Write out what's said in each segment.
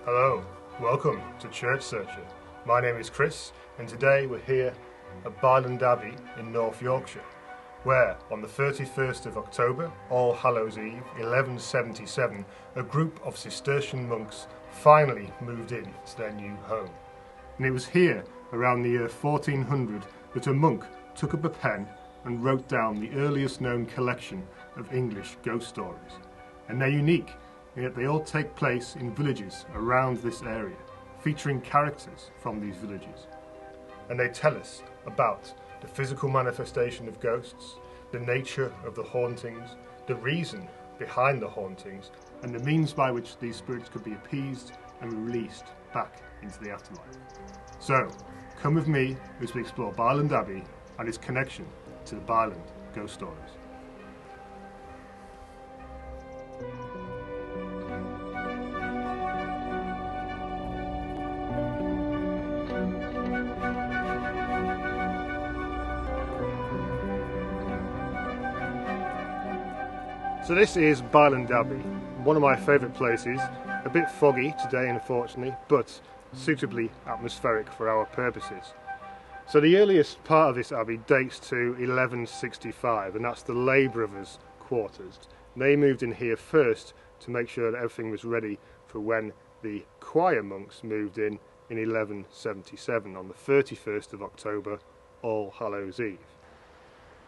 Hello, welcome to Church Searcher. My name is Chris, and today we're here at Byland Abbey in North Yorkshire, where on the 31st of October, All Hallows Eve, 1177, a group of Cistercian monks finally moved in to their new home. And it was here, around the year 1400, that a monk took up a pen and wrote down the earliest known collection of English ghost stories. And they're unique, and yet they all take place in villages around this area, featuring characters from these villages. And they tell us about the physical manifestation of ghosts, the nature of the hauntings, the reason behind the hauntings, and the means by which these spirits could be appeased and released back into the afterlife. So, come with me as we explore Byland Abbey and its connection to the Byland ghost stories. So this is Byland Abbey, one of my favourite places, a bit foggy today unfortunately, but suitably atmospheric for our purposes. So the earliest part of this abbey dates to 1165, and that's the lay brothers' quarters. They moved in here first to make sure that everything was ready for when the choir monks moved in 1177 on the 31st of October, All Hallows Eve.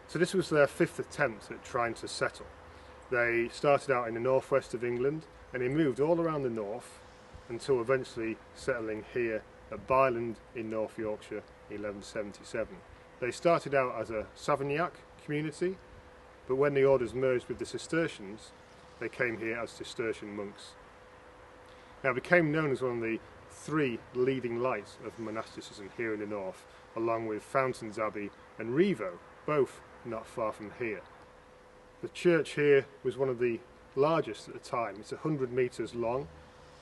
So this was their fifth attempt at trying to settle. They started out in the northwest of England and they moved all around the north until eventually settling here at Byland in North Yorkshire in 1177. They started out as a Savignac community, but when the orders merged with the Cistercians, they came here as Cistercian monks. Now it became known as one of the three leading lights of monasticism here in the north, along with Fountains Abbey and Rievaulx, both not far from here. The church here was one of the largest at the time. It's 100 metres long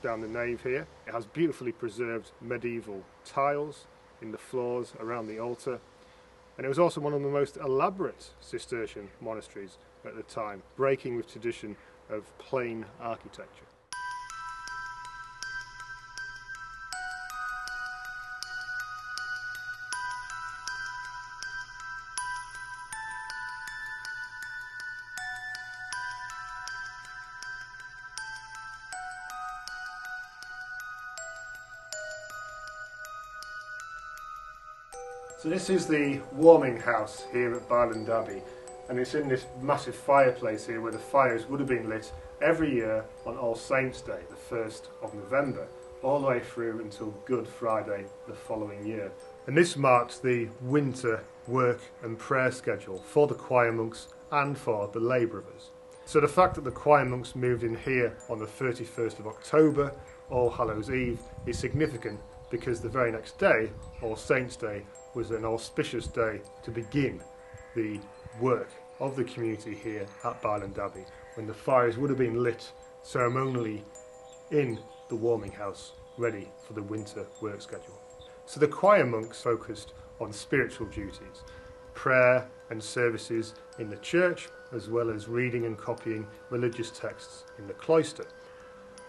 down the nave here. It has beautifully preserved medieval tiles in the floors around the altar, and it was also one of the most elaborate Cistercian monasteries at the time, breaking with tradition of plain architecture. So this is the warming house here at Byland Abbey, and it's in this massive fireplace here where the fires would have been lit every year on All Saints' Day, the 1st of November, all the way through until Good Friday the following year. And this marks the winter work and prayer schedule for the choir monks and for the lay brothers. So the fact that the choir monks moved in here on the 31st of October, All Hallows Eve, is significant because the very next day, All Saints' Day, was an auspicious day to begin the work of the community here at Byland Abbey, when the fires would have been lit ceremonially in the warming house, ready for the winter work schedule. So the choir monks focused on spiritual duties, prayer and services in the church, as well as reading and copying religious texts in the cloister.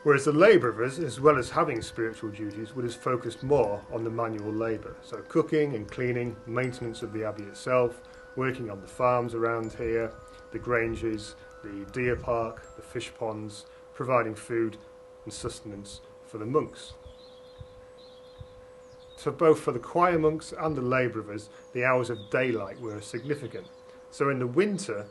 Whereas the lay brothers, as well as having spiritual duties, would have focused more on the manual labour, so cooking and cleaning, maintenance of the abbey itself, working on the farms around here, the granges, the deer park, the fish ponds, providing food and sustenance for the monks. So both for the choir monks and the lay brothers, the hours of daylight were significant. So in the winter,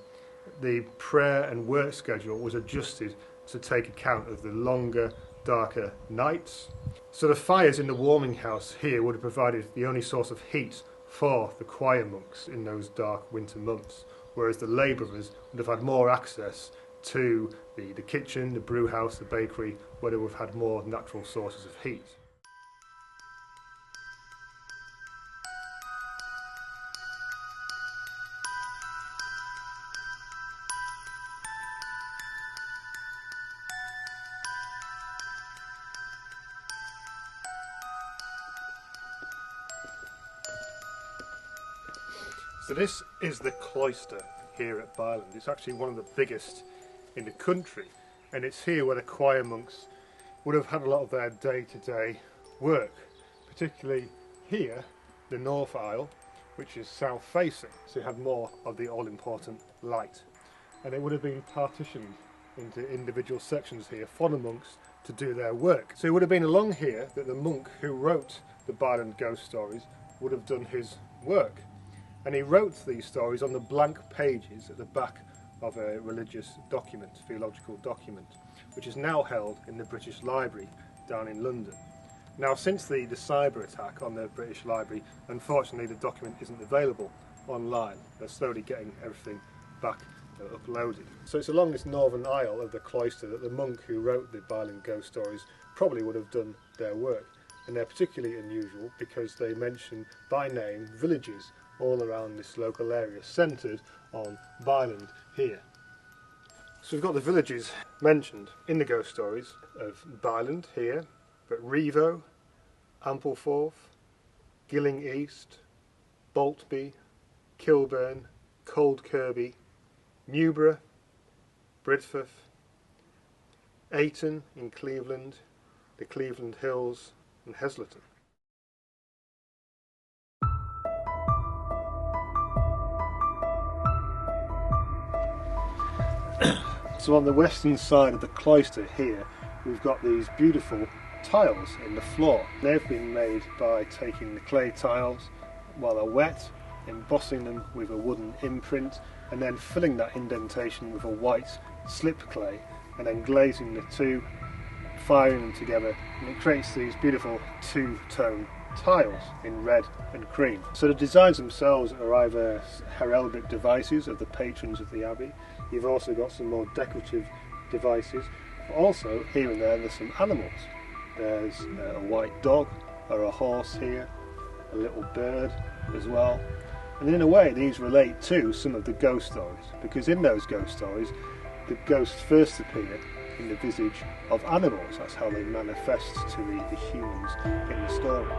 the prayer and work schedule was adjusted to take account of the longer, darker nights. So the fires in the warming house here would have provided the only source of heat for the choir monks in those dark winter months, whereas the lay brothers would have had more access to the kitchen, the brew house, the bakery, where they would have had more natural sources of heat. So this is the cloister here at Byland. It's actually one of the biggest in the country, and it's here where the choir monks would have had a lot of their day-to-day work, particularly here, the north aisle, which is south-facing, so it had more of the all-important light. And it would have been partitioned into individual sections here for the monks to do their work. So it would have been along here that the monk who wrote the Byland ghost stories would have done his work. And he wrote these stories on the blank pages at the back of a religious document, theological document, which is now held in the British Library down in London. Now, since the cyber attack on the British Library, unfortunately the document isn't available online. They're slowly getting everything back uploaded. So it's along this northern aisle of the cloister that the monk who wrote the Byland ghost stories probably would have done their work. And they're particularly unusual because they mention by name villages all around this local area, centred on Byland here. So we've got the villages mentioned in the ghost stories of Byland here, but Rievaulx, Ampleforth, Gilling East, Boltby, Kilburn, Cold Kirby, Newburgh, Bridforth, Ayton in Cleveland, the Cleveland Hills and Heslerton. So on the western side of the cloister here, we've got these beautiful tiles in the floor. They've been made by taking the clay tiles while they're wet, embossing them with a wooden imprint, and then filling that indentation with a white slip clay, and then glazing the two, firing them together, and it creates these beautiful two-tone tiles in red and cream. So the designs themselves are either heraldic devices of the patrons of the abbey. You've also got some more decorative devices, but also here and there there's some animals. There's a white dog or a horse here, a little bird as well. And in a way these relate to some of the ghost stories, because in those ghost stories the ghosts first appear in the visage of animals. That's how they manifest to the humans in the story.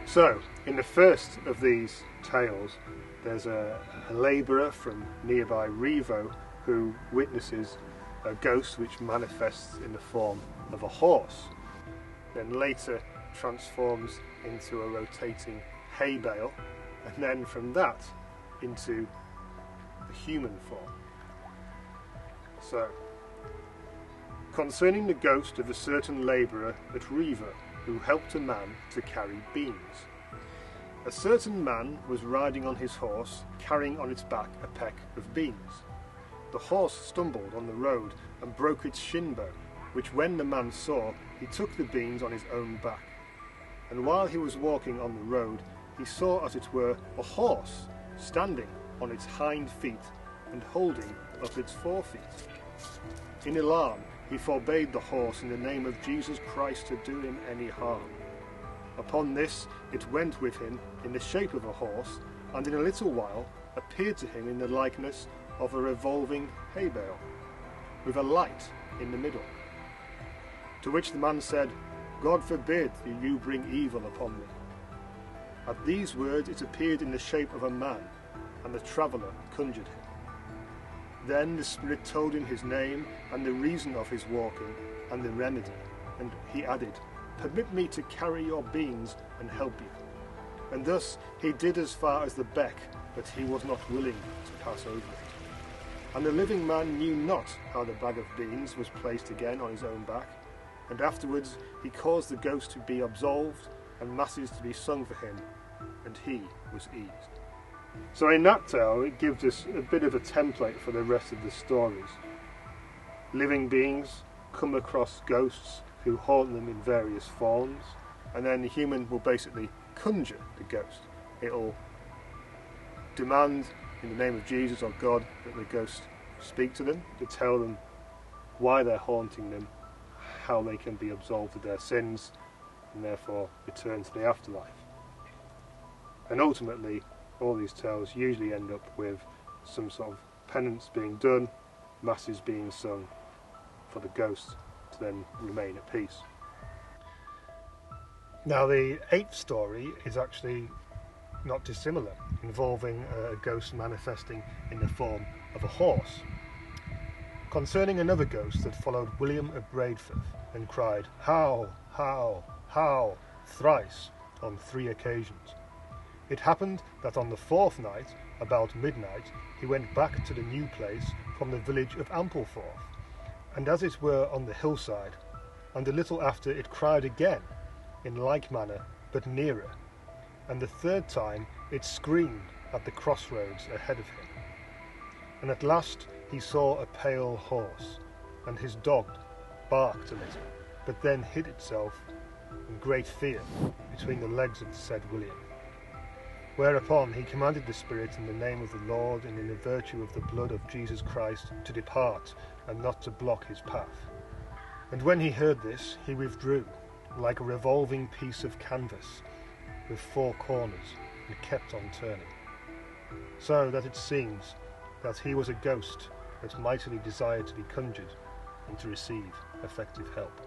So, in the first of these tales, there's a labourer from nearby Rievaulx who witnesses a ghost which manifests in the form of a horse, then later transforms into a rotating hay bale, and then from that into the human form. So, concerning the ghost of a certain labourer at Rievaulx who helped a man to carry beams. A certain man was riding on his horse, carrying on its back a peck of beams. The horse stumbled on the road and broke its shin bone, which when the man saw, he took the beams on his own back. And while he was walking on the road, he saw, as it were, a horse standing on its hind feet and holding up its forefeet. In alarm, he forbade the horse in the name of Jesus Christ to do him any harm. Upon this, it went with him in the shape of a horse, and in a little while appeared to him in the likeness of a revolving hay bale, with a light in the middle. To which the man said, God forbid that you bring evil upon me. At these words it appeared in the shape of a man, and the traveller conjured him. Then the spirit told him his name and the reason of his walking and the remedy, and he added, Permit me to carry your beams and help you. And thus he did as far as the beck, but he was not willing to pass over it. And the living man knew not how the bag of beans was placed again on his own back, and afterwards he caused the ghost to be absolved and masses to be sung for him, and he was eased. So in that tale it gives us a bit of a template for the rest of the stories. Living beings come across ghosts who haunt them in various forms, and then the human will basically conjure the ghost. It'll demand in the name of Jesus or God that the ghost speak to them, to tell them why they're haunting them, how they can be absolved of their sins, and therefore return to the afterlife. And ultimately, all these tales usually end up with some sort of penance being done, masses being sung for the ghost to then remain at peace. Now the 8th story is actually not dissimilar, involving a ghost manifesting in the form of a horse. Concerning another ghost that followed William of Bradeford and cried, "How, how, how," thrice on 3 occasions. It happened that on the 4th night, about midnight, he went back to the new place from the village of Ampleforth, and as it were on the hillside, and a little after it cried again, in like manner, but nearer, and the 3rd time it screamed at the crossroads ahead of him. And at last he saw a pale horse, and his dog barked a little, but then hid itself in great fear between the legs of the said William. Whereupon he commanded the spirit in the name of the Lord and in the virtue of the blood of Jesus Christ to depart and not to block his path. And when he heard this, he withdrew, like a revolving piece of canvas with 4 corners, and kept on turning. So that it seems that he was a ghost that mightily desired to be conjured and to receive effective help.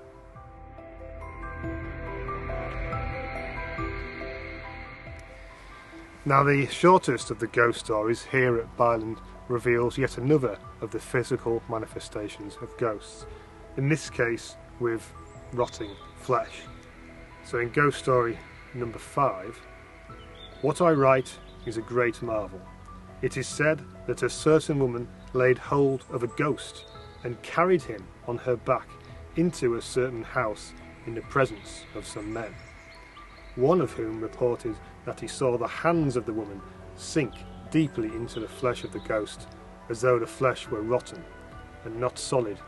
Now, the shortest of the ghost stories here at Byland reveals yet another of the physical manifestations of ghosts, in this case with rotting flesh. So in ghost story number 5, "What I write is a great marvel. It is said that a certain woman laid hold of a ghost and carried him on her back into a certain house in the presence of some men, one of whom reported that he saw the hands of the woman sink deeply into the flesh of the ghost, as though the flesh were rotten, and not solid,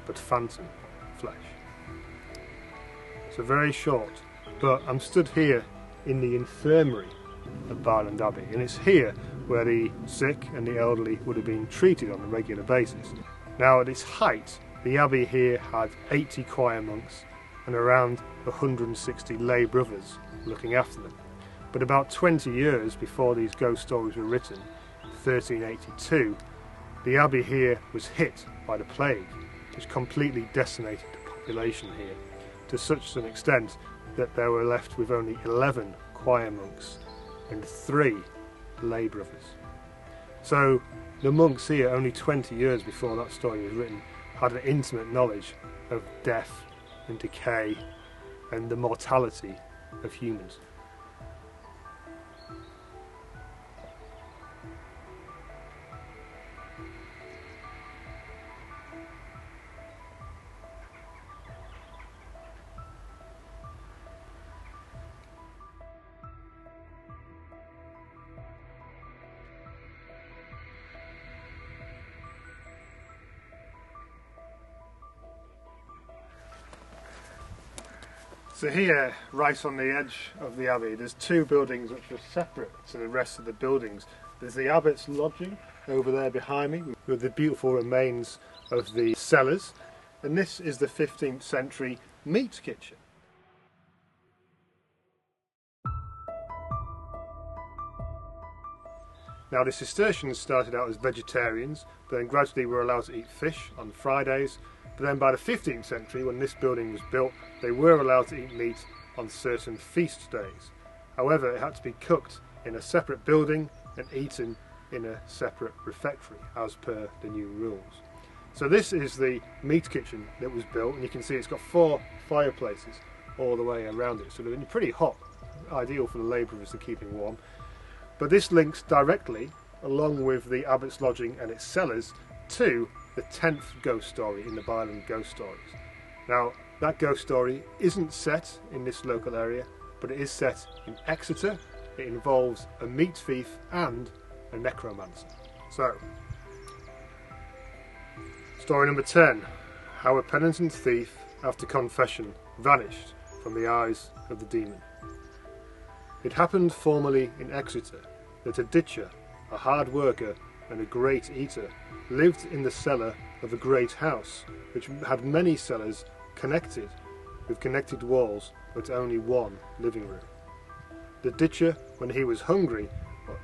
but phantom flesh." So very short, but I'm stood here in the infirmary of Byland Abbey, and it's here where the sick and the elderly would have been treated on a regular basis. Now, at its height, the abbey here had 80 choir monks and around 160 lay brothers looking after them. But about 20 years before these ghost stories were written, 1382, the abbey here was hit by the plague, which completely decimated the population here, to such an extent that they were left with only 11 choir monks and 3 lay brothers. So the monks here, only 20 years before that story was written, had an intimate knowledge of death and decay and the mortality of humans. So here, right on the edge of the abbey, there's 2 buildings which are separate to the rest of the buildings. There's the abbot's lodging over there behind me with the beautiful remains of the cellars, and this is the 15th century meat kitchen. Now, the Cistercians started out as vegetarians, but then gradually were allowed to eat fish on Fridays. But then by the 15th century, when this building was built, they were allowed to eat meat on certain feast days. However, it had to be cooked in a separate building and eaten in a separate refectory, as per the new rules. So this is the meat kitchen that was built, and you can see it's got 4 fireplaces all the way around it, so they're pretty hot, ideal for the labourers to keep it warm. But this links directly, along with the abbot's lodging and its cellars, to the 10th ghost story in the Byland Ghost Stories. Now, that ghost story isn't set in this local area, but it is set in Exeter. It involves a meat thief and a necromancer. So, story number 10, how a penitent thief, after confession, vanished from the eyes of the demon. It happened formerly in Exeter that a ditcher, a hard worker and a great eater, lived in the cellar of a great house, which had many cellars connected with connected walls, but only one living room. The ditcher, when he was hungry,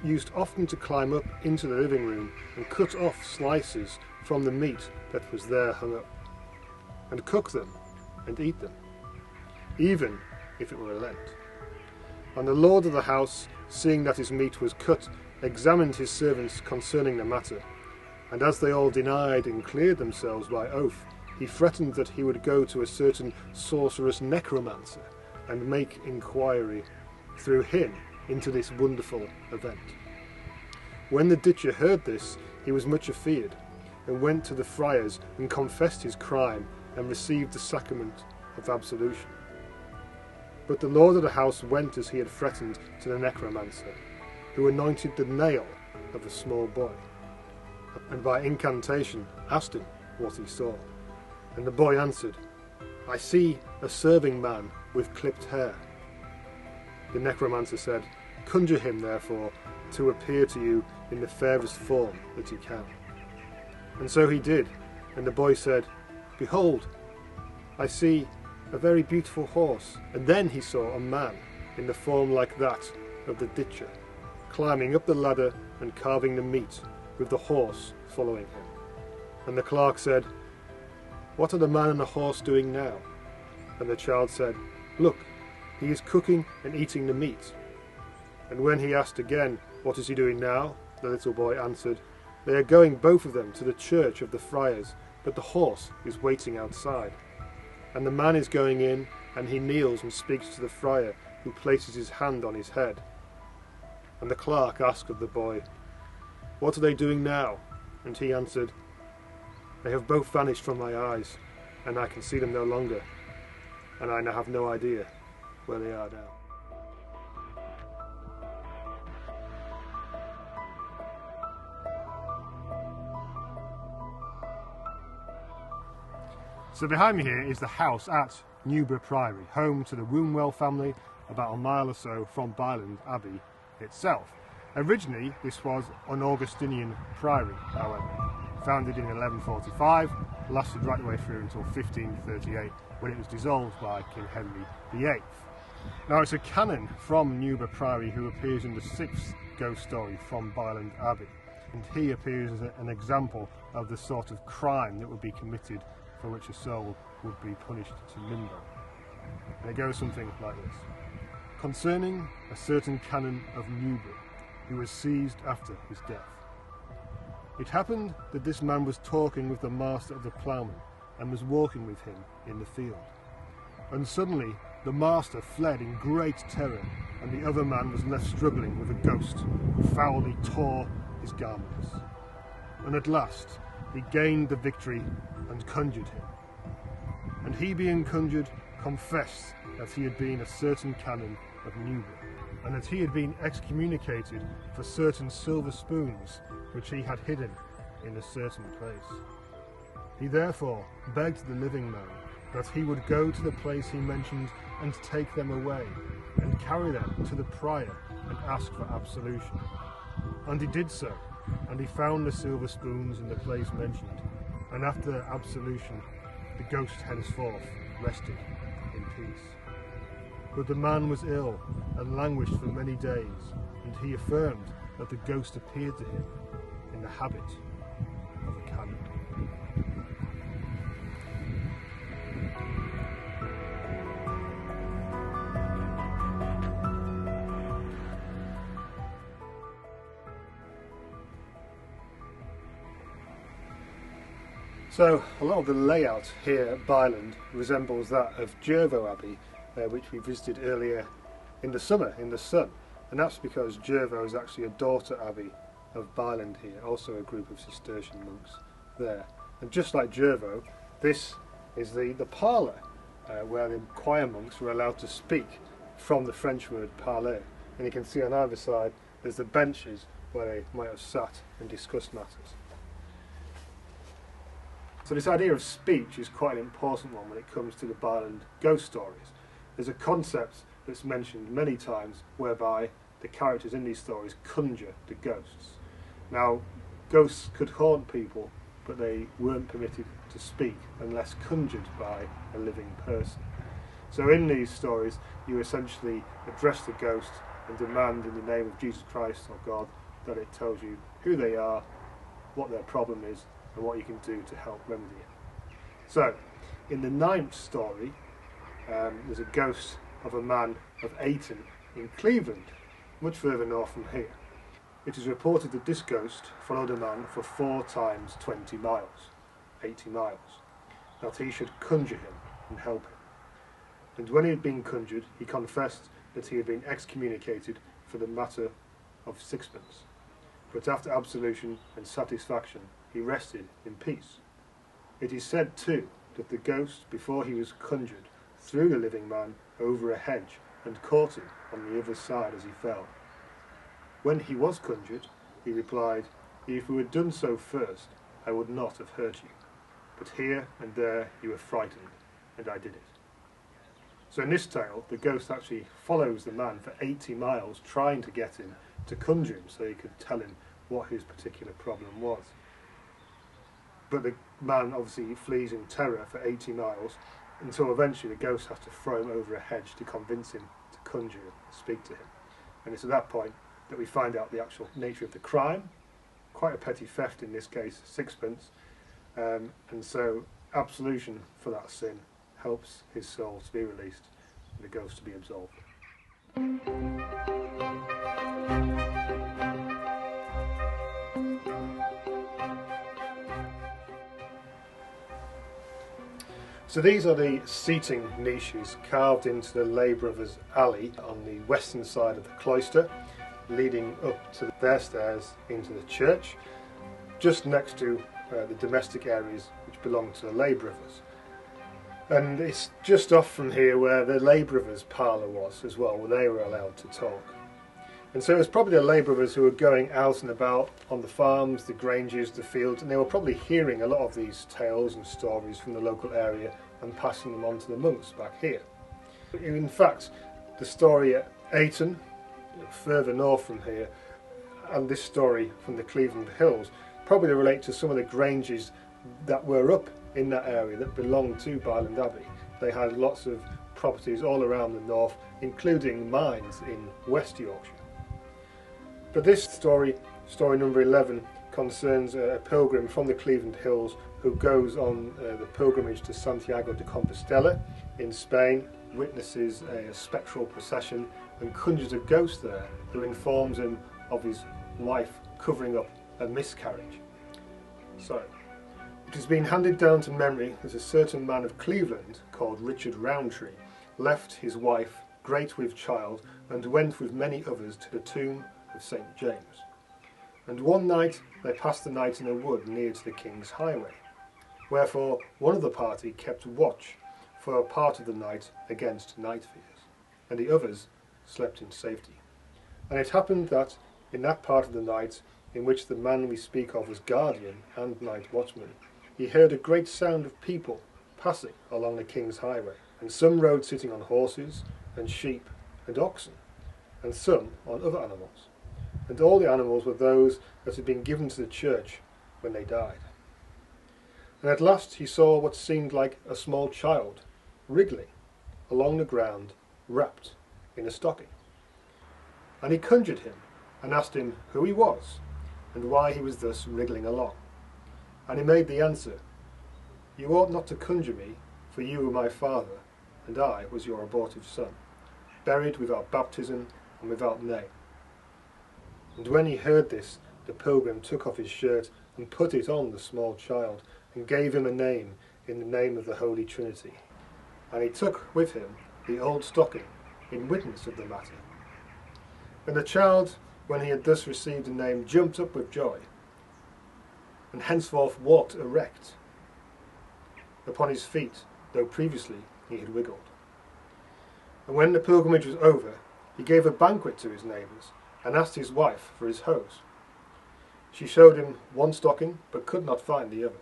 used often to climb up into the living room and cut off slices from the meat that was there hung up, and cook them and eat them, even if it were a Lent. And the lord of the house seeing that his meat was cut, examined his servants concerning the matter. And as they all denied and cleared themselves by oath, he threatened that he would go to a certain sorcerous necromancer and make inquiry through him into this wonderful event. When the ditcher heard this, he was much afeared, and went to the friars and confessed his crime and received the sacrament of absolution. But the lord of the house went as he had threatened to the necromancer, who anointed the nail of the small boy, and by incantation asked him what he saw. And the boy answered, "I see a serving man with clipped hair." The necromancer said, "Conjure him, therefore, to appear to you in the fairest form that he can." And so he did, and the boy said, "Behold, I see a very beautiful horse." And then he saw a man in the form like that of the ditcher, climbing up the ladder and carving the meat, with the horse following him. And the clerk said, "What are the man and the horse doing now?" And the child said, "Look, he is cooking and eating the meat." And when he asked again, "What is he doing now?" the little boy answered, "They are going both of them to the church of the friars, but the horse is waiting outside. And the man is going in, and he kneels and speaks to the friar, who places his hand on his head." And the clerk asked of the boy, "What are they doing now?" And he answered, "They have both vanished from my eyes, and I can see them no longer, and I have no idea where they are now." So behind me here is the house at Newburgh Priory, home to the Wombwell family, about a mile or so from Byland Abbey itself. Originally this was an Augustinian priory, however, founded in 1145, lasted right the way through until 1538, when it was dissolved by King Henry VIII. Now it's a canon from Newburgh Priory who appears in the 6th ghost story from Byland Abbey, and he appears as an example of the sort of crime that would be committed for which a soul would be punished to limbo. And it goes something like this. Concerning a certain canon of Newburgh, who was seized after his death. It happened that this man was talking with the master of the ploughman, and was walking with him in the field. And suddenly the master fled in great terror, and the other man was left struggling with a ghost, who foully tore his garments. And at last he gained the victory and conjured him. And he being conjured confessed that he had been a certain canon of Newburgh, and that he had been excommunicated for certain silver spoons which he had hidden in a certain place. He therefore begged the living man that he would go to the place he mentioned and take them away, and carry them to the prior and ask for absolution. And he did so, and he found the silver spoons in the place mentioned, and after absolution the ghost henceforth rested in peace. But the man was ill and languished for many days, and he affirmed that the ghost appeared to him in the habit of a canon. So a lot of the layout here at Byland resembles that of Rievaulx Abbey, which we visited earlier in the summer in the sun, and that's because Rievaulx is actually a daughter abbey of Byland here, also a group of Cistercian monks there. And just like Rievaulx, this is the Parlour, where the choir monks were allowed to speak from the French word parler, and you can see on either side there's the benches where they might have sat and discussed matters. So this idea of speech is quite an important one when it comes to the Byland ghost stories. There's a concept that's mentioned many times whereby the characters in these stories conjure the ghosts. Now, ghosts could haunt people, but they weren't permitted to speak unless conjured by a living person. So in these stories, you essentially address the ghost and demand in the name of Jesus Christ or God that it tells you who they are, what their problem is, and what you can do to help remedy it. So, in the 9th story, there's a ghost of a man of Ayton in Cleveland, much further north from here. It is reported that this ghost followed a man for 4 times 20 miles, 80 miles, that he should conjure him and help him. And when he had been conjured, he confessed that he had been excommunicated for the matter of sixpence. But after absolution and satisfaction, he rested in peace. It is said too that the ghost, before he was conjured, threw the living man over a hedge and caught him on the other side as he fell. When he was conjured, he replied, "If you had done so first, I would not have hurt you. But here and there you were frightened, and I did it." So in this tale, the ghost actually follows the man for 80 miles, trying to get him to conjure him so he could tell him what his particular problem was. But the man obviously flees in terror for 80 miles, until eventually the ghost has to throw him over a hedge to convince him to conjure and speak to him. And it's at that point that we find out the actual nature of the crime. Quite a petty theft in this case, sixpence. And so absolution for that sin helps his soul to be released and the ghost to be absolved. So these are the seating niches carved into the Lay Brothers alley on the western side of the cloister, leading up to their stairs into the church, just next to the domestic areas which belong to the Lay Brothers. And it's just off from here where the Lay Brothers' parlour was as well, where they were allowed to talk. And so it was probably the Lay Brothers who were going out and about on the farms, the granges, the fields, and they were probably hearing a lot of these tales and stories from the local area and passing them on to the monks back here. In fact, the story at Ayton, further north from here, and this story from the Cleveland Hills probably relate to some of the granges that were up in that area that belonged to Byland Abbey. They had lots of properties all around the north, including mines in West Yorkshire. But this story, story number 11, concerns a pilgrim from the Cleveland Hills who goes on the pilgrimage to Santiago de Compostela in Spain, witnesses a spectral procession and conjures a ghost there who informs him of his wife covering up a miscarriage. So, it has been handed down to memory that a certain man of Cleveland called Richard Roundtree left his wife great with child and went with many others to the tomb of St. James. And one night they passed the night in a wood near to the King's Highway. Wherefore one of the party kept watch for a part of the night against night fears, and the others slept in safety. And it happened that in that part of the night in which the man we speak of was guardian and night watchman, he heard a great sound of people passing along the King's Highway, and some rode sitting on horses and sheep and oxen, and some on other animals. And all the animals were those that had been given to the church when they died. And at last he saw what seemed like a small child wriggling along the ground, wrapped in a stocking. And he conjured him and asked him who he was and why he was thus wriggling along. And he made the answer, "You ought not to conjure me, for you were my father, and I was your abortive son, buried without baptism and without name." And when he heard this, the pilgrim took off his shirt and put it on the small child, and gave him a name in the name of the Holy Trinity. And he took with him the old stocking in witness of the matter. And the child, when he had thus received a name, jumped up with joy, and henceforth walked erect upon his feet, though previously he had wiggled. And when the pilgrimage was over, he gave a banquet to his neighbours, and asked his wife for his hose. She showed him one stocking, but could not find the other.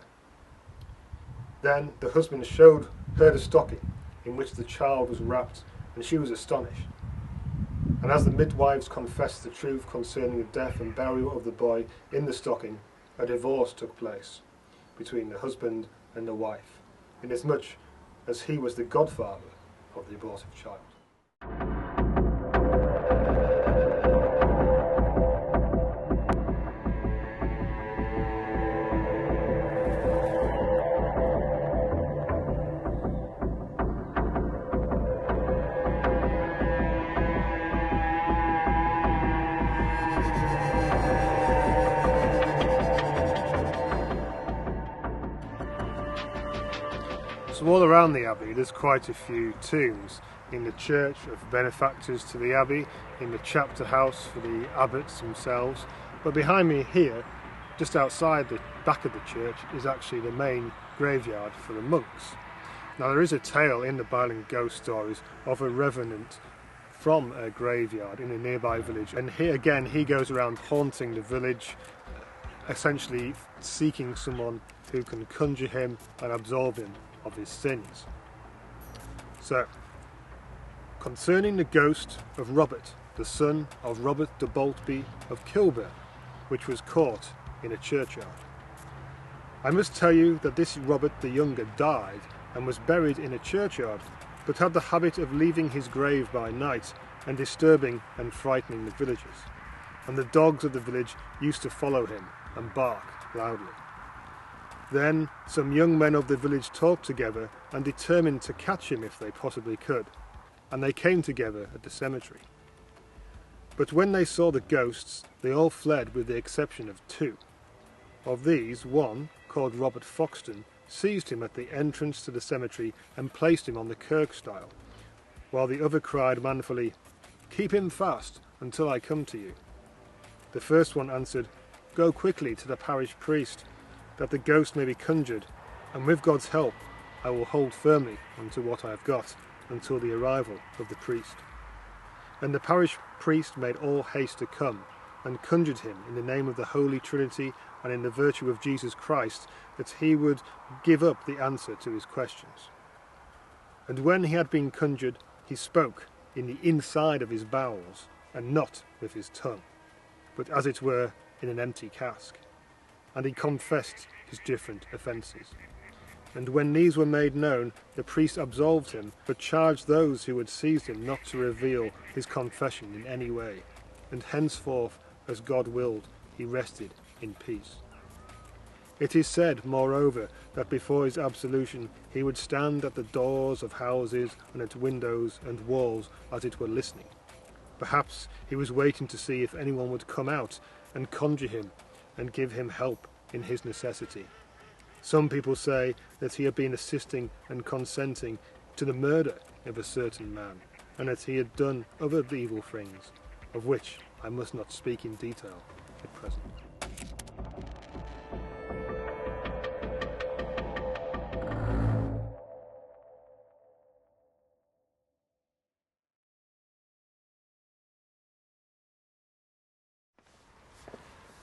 Then the husband showed her the stocking in which the child was wrapped, and she was astonished. And as the midwives confessed the truth concerning the death and burial of the boy in the stocking, a divorce took place between the husband and the wife, inasmuch as he was the godfather of the abortive child. So all around the abbey there's quite a few tombs. In the church of benefactors to the abbey, in the chapter house for the abbots themselves. But behind me here, just outside the back of the church, is actually the main graveyard for the monks. Now there is a tale in the Byland Ghost Stories of a revenant from a graveyard in a nearby village, and here again he goes around haunting the village, essentially seeking someone who can conjure him and absolve him of his sins. So, concerning the ghost of Robert, the son of Robert de Boltby of Kilburn, which was caught in a churchyard. I must tell you that this Robert the younger died and was buried in a churchyard, but had the habit of leaving his grave by night and disturbing and frightening the villagers, and the dogs of the village used to follow him and bark loudly. Then some young men of the village talked together and determined to catch him if they possibly could, and they came together at the cemetery. But when they saw the ghosts, they all fled with the exception of two. Of these, one, called Robert Foxton, seized him at the entrance to the cemetery and placed him on the kirk stile, while the other cried manfully, "Keep him fast until I come to you." The first one answered, "Go quickly to the parish priest, that the ghost may be conjured, and with God's help I will hold firmly unto what I have got, until the arrival of the priest." And the parish priest made all haste to come, and conjured him in the name of the Holy Trinity and in the virtue of Jesus Christ, that he would give up the answer to his questions. And when he had been conjured, he spoke in the inside of his bowels, and not with his tongue, but as it were in an empty cask. And he confessed his different offences. And when these were made known, the priest absolved him, but charged those who had seized him not to reveal his confession in any way. And henceforth, as God willed, he rested in peace. It is said, moreover, that before his absolution he would stand at the doors of houses and at windows and walls as it were listening. Perhaps he was waiting to see if anyone would come out and conjure him and give him help in his necessity. Some people say that he had been assisting and consenting to the murder of a certain man, and that he had done other evil things, of which I must not speak in detail at present.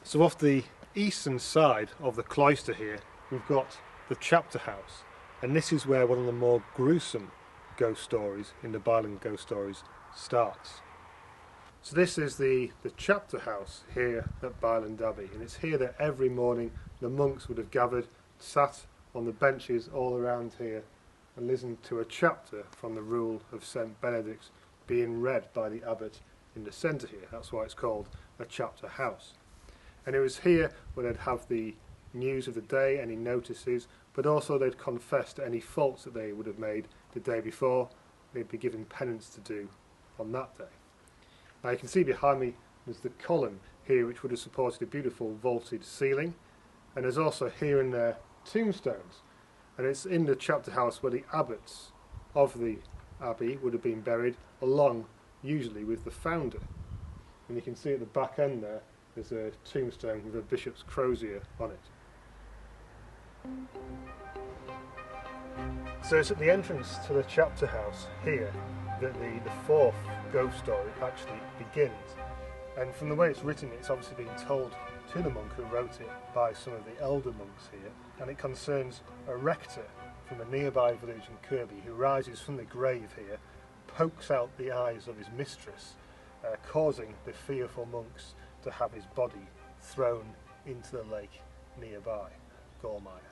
So off the eastern side of the cloister here, we've got the chapter house, and this is where one of the more gruesome ghost stories in the Byland Ghost Stories starts. So this is the chapter house here at Byland Abbey, and it's here that every morning the monks would have gathered, sat on the benches all around here and listened to a chapter from the rule of St. Benedict's being read by the abbot in the centre here. That's why it's called a chapter house. And it was here where they'd have the news of the day, any notices, but also they'd confess to any faults that they would have made the day before. They'd be given penance to do on that day. Now you can see behind me there's the column here which would have supported a beautiful vaulted ceiling, and there's also here and there tombstones, and it's in the chapter house where the abbots of the abbey would have been buried, along usually with the founder. And you can see at the back end there's a tombstone with a bishop's crozier on it. So it's at the entrance to the chapter house here that the fourth ghost story actually begins. And from the way it's written, it's obviously been told to the monk who wrote it by some of the elder monks here, and it concerns a rector from a nearby village in Kirby who rises from the grave here, pokes out the eyes of his mistress, causing the fearful monks to have his body thrown into the lake nearby, Gormire.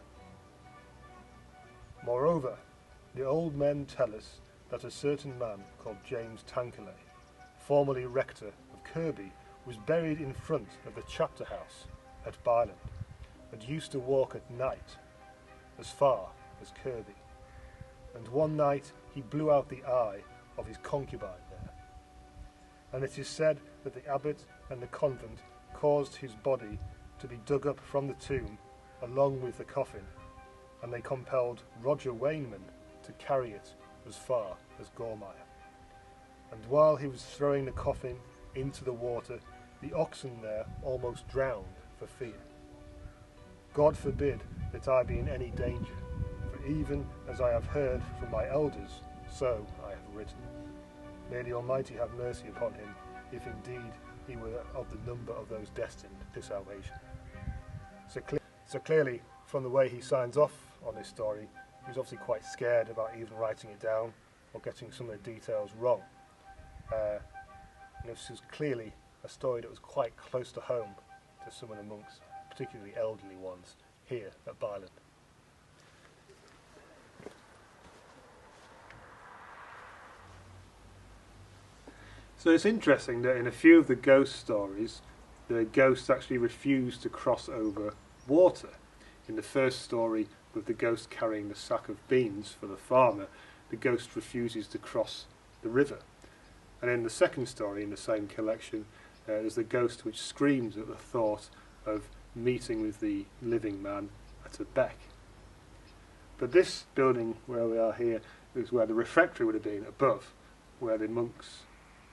Moreover, the old men tell us that a certain man called James Tankerley, formerly rector of Kirby, was buried in front of the chapter house at Byland, and used to walk at night as far as Kirby. And one night he blew out the eye of his concubine there. And it is said that the abbot and the convent caused his body to be dug up from the tomb along with the coffin, and they compelled Roger Wainman to carry it as far as Gormire. And while he was throwing the coffin into the water, the oxen there almost drowned for fear. God forbid that I be in any danger, for even as I have heard from my elders, so I have written. May the Almighty have mercy upon him, if indeed he were of the number of those destined to salvation. So clearly, from the way he signs off on this story, he was obviously quite scared about even writing it down or getting some of the details wrong. And this was clearly a story that was quite close to home to some of the monks, particularly elderly ones, here at Byland. So it's interesting that in a few of the ghost stories, the ghosts actually refuse to cross over water. In the first story, with the ghost carrying the sack of beans for the farmer, the ghost refuses to cross the river. And in the second story in the same collection, there's the ghost which screams at the thought of meeting with the living man at a beck. But this building where we are here is where the refectory would have been above, where the monks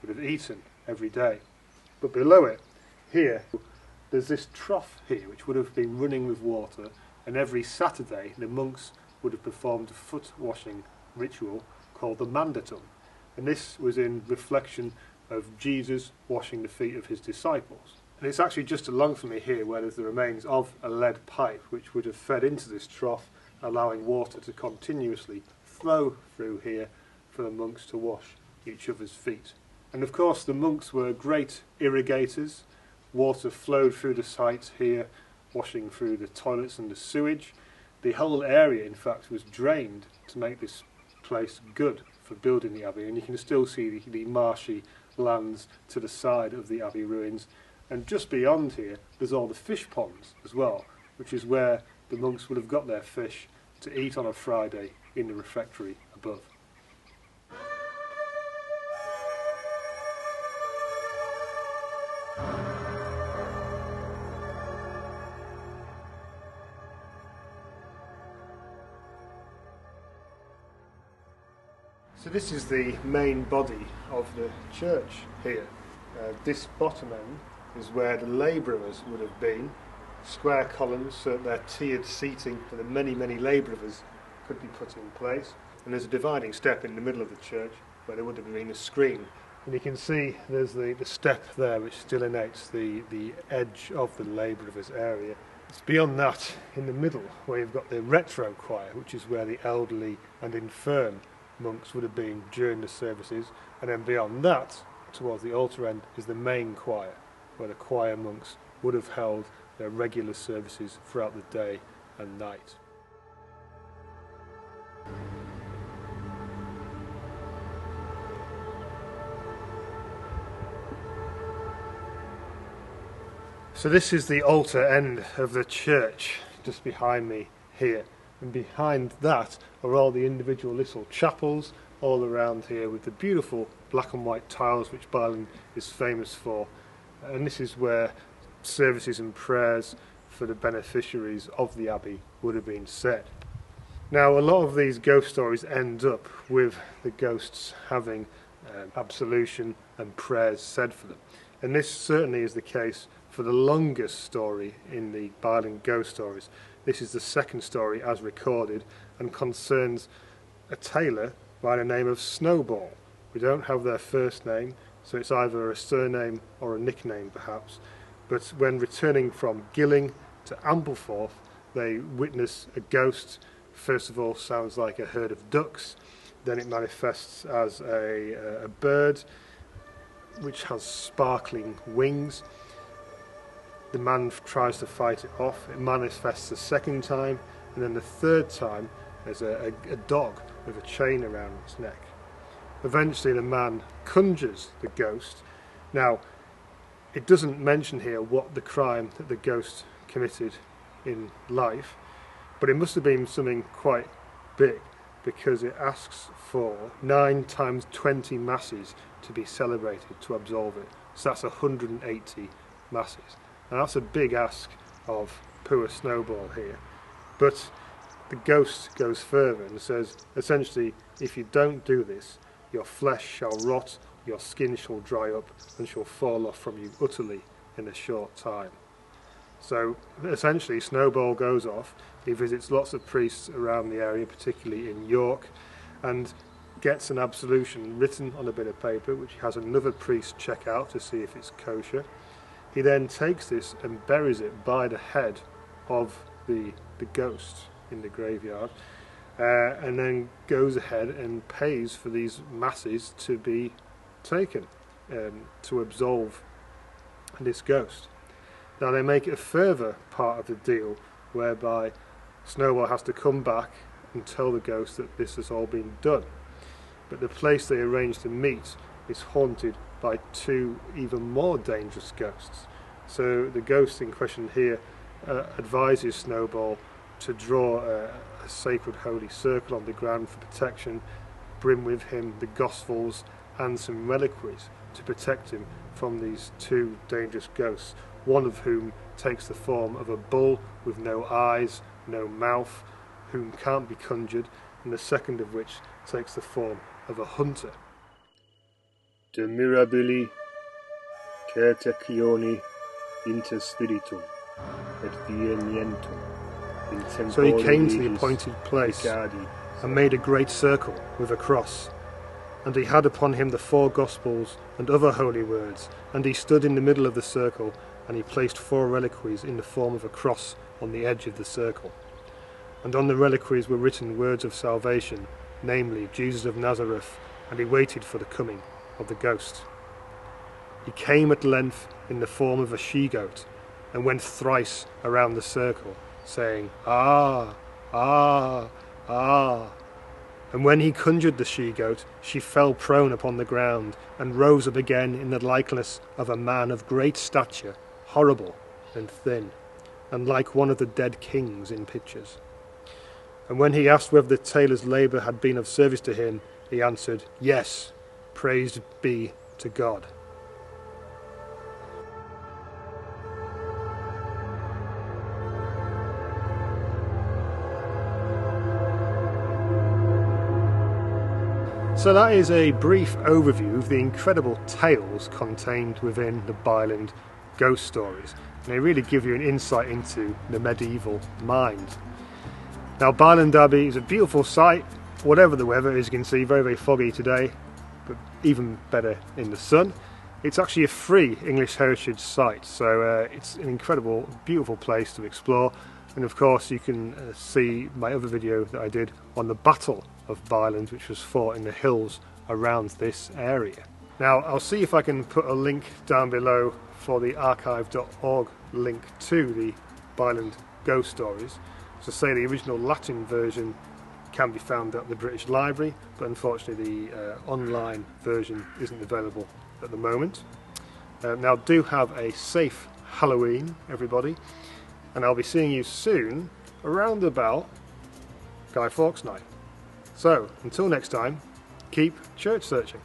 would have eaten every day. But below it, here, there's this trough here which would have been running with water, and every Saturday the monks would have performed a foot washing ritual called the Mandatum. And this was in reflection of Jesus washing the feet of his disciples. And it's actually just along from me here where there's the remains of a lead pipe which would have fed into this trough, allowing water to continuously flow through here for the monks to wash each other's feet. And of course the monks were great irrigators. Water flowed through the site here, washing through the toilets and the sewage. The whole area in fact was drained to make this place good for building the abbey, and you can still see the marshy lands to the side of the abbey ruins. And just beyond here there's all the fish ponds as well, which is where the monks would have got their fish to eat on a Friday in the refectory above. So this is the main body of the church here. This bottom end is where the labourers would have been. Square columns so that their tiered seating for the many labourers could be put in place. And there's a dividing step in the middle of the church where there would have been a screen. And you can see there's the step there which delineates the edge of the labourers area. It's beyond that, in the middle, where you've got the retro choir, which is where the elderly and infirm monks would have been during the services, and then beyond that, towards the altar end, is the main choir, where the choir monks would have held their regular services throughout the day and night. So this is the altar end of the church, just behind me here. And behind that are all the individual little chapels all around here with the beautiful black and white tiles which Byland is famous for. And this is where services and prayers for the beneficiaries of the abbey would have been said. Now a lot of these ghost stories end up with the ghosts having absolution and prayers said for them. And this certainly is the case for the longest story in the Byland ghost stories. This is the second story as recorded and concerns a tailor by the name of Snowball. We don't have their first name, so it's either a surname or a nickname perhaps. But when returning from Gilling to Ampleforth, they witness a ghost. First of all, sounds like a herd of ducks. Then it manifests as a bird which has sparkling wings. The man tries to fight it off. It manifests a second time, and then the third time there's a dog with a chain around its neck. Eventually the man conjures the ghost. Now, it doesn't mention here what the crime that the ghost committed in life, but it must have been something quite big, because it asks for 9 times 20 masses to be celebrated to absolve it. So that's 180 masses. And that's a big ask of poor Snowball here. But the ghost goes further and says, essentially, if you don't do this, your flesh shall rot, your skin shall dry up, and shall fall off from you utterly in a short time. So essentially Snowball goes off, he visits lots of priests around the area, particularly in York, and gets an absolution written on a bit of paper, which he has another priest check out to see if it's kosher. He then takes this and buries it by the head of the ghost in the graveyard, and then goes ahead and pays for these masses to be taken to absolve this ghost. Now they make a further part of the deal whereby Snowball has to come back and tell the ghost that this has all been done. But the place they arrange to meet is haunted by two even more dangerous ghosts. So the ghost in question here advises Snowball to draw a sacred holy circle on the ground for protection, bring with him the Gospels and some reliquaries to protect him from these two dangerous ghosts, one of whom takes the form of a bull with no eyes, no mouth, whom can't be conjured, and the second of which takes the form of a hunter. De mirabili certecioni inter spiritum et vienientum. So he came to the appointed place and made a great circle with a cross. And he had upon him the 4 Gospels and other holy words, and he stood in the middle of the circle, and he placed 4 reliquaries in the form of a cross on the edge of the circle. And on the reliquaries were written words of salvation, namely Jesus of Nazareth, and he waited for the coming of the ghost. He came at length in the form of a she-goat, and went thrice around the circle, saying, "Ah, ah, ah." And when he conjured the she-goat, she fell prone upon the ground, and rose up again in the likeness of a man of great stature, horrible and thin, and like one of the dead kings in pictures. And when he asked whether the tailor's labour had been of service to him, he answered, "Yes, praised be to God." So that is a brief overview of the incredible tales contained within the Byland ghost stories. And they really give you an insight into the medieval mind. Now Byland Abbey is a beautiful site, whatever the weather, as you can see, very, very foggy today, but even better in the sun. It's actually a free English heritage site, so it's an incredible, beautiful place to explore. And of course you can see my other video that I did on the Battle of Byland, which was fought in the hills around this area. Now I'll see if I can put a link down below for the archive.org link to the Byland ghost stories. So say the original Latin version can be found at the British Library, but unfortunately the online version isn't available at the moment. Now do have a safe Halloween, everybody, and I'll be seeing you soon around about Guy Fawkes night. So until next time, keep church searching.